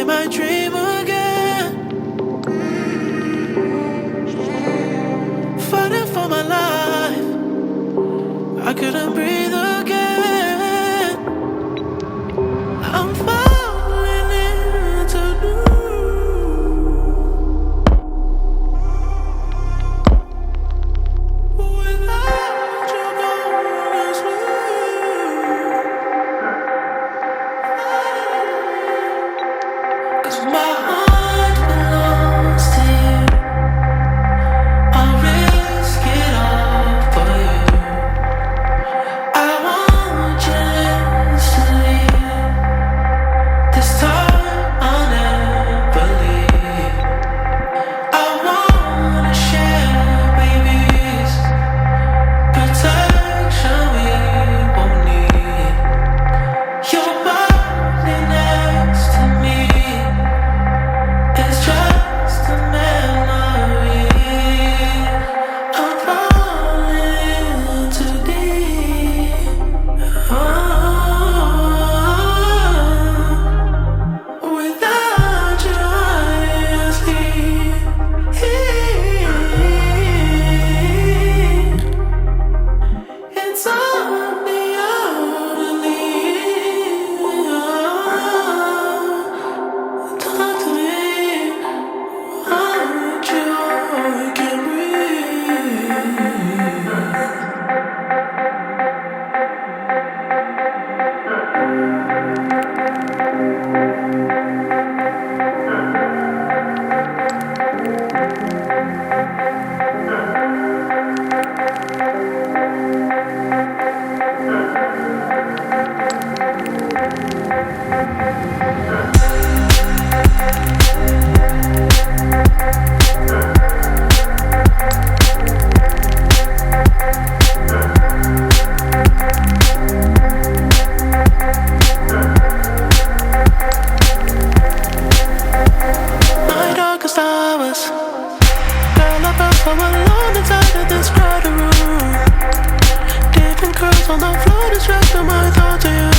my dream again. Fighting for my life, I couldn't breathe again. I'm falling into new. Without you gone as well. 'Cause my heart belongs to you. I'll risk it all for you. I want you instantly. This time I'll never leave. I wanna share babies, protection we won't need. Your body next to me is just a memory. I'm falling too deep. Without you, I sleep. It's on me only. Talk to me. Without you, I can't breathe. My darkest hours, girl, I felt so alone inside of this crowded room. Different curves on the floor, distracting my thoughts to you.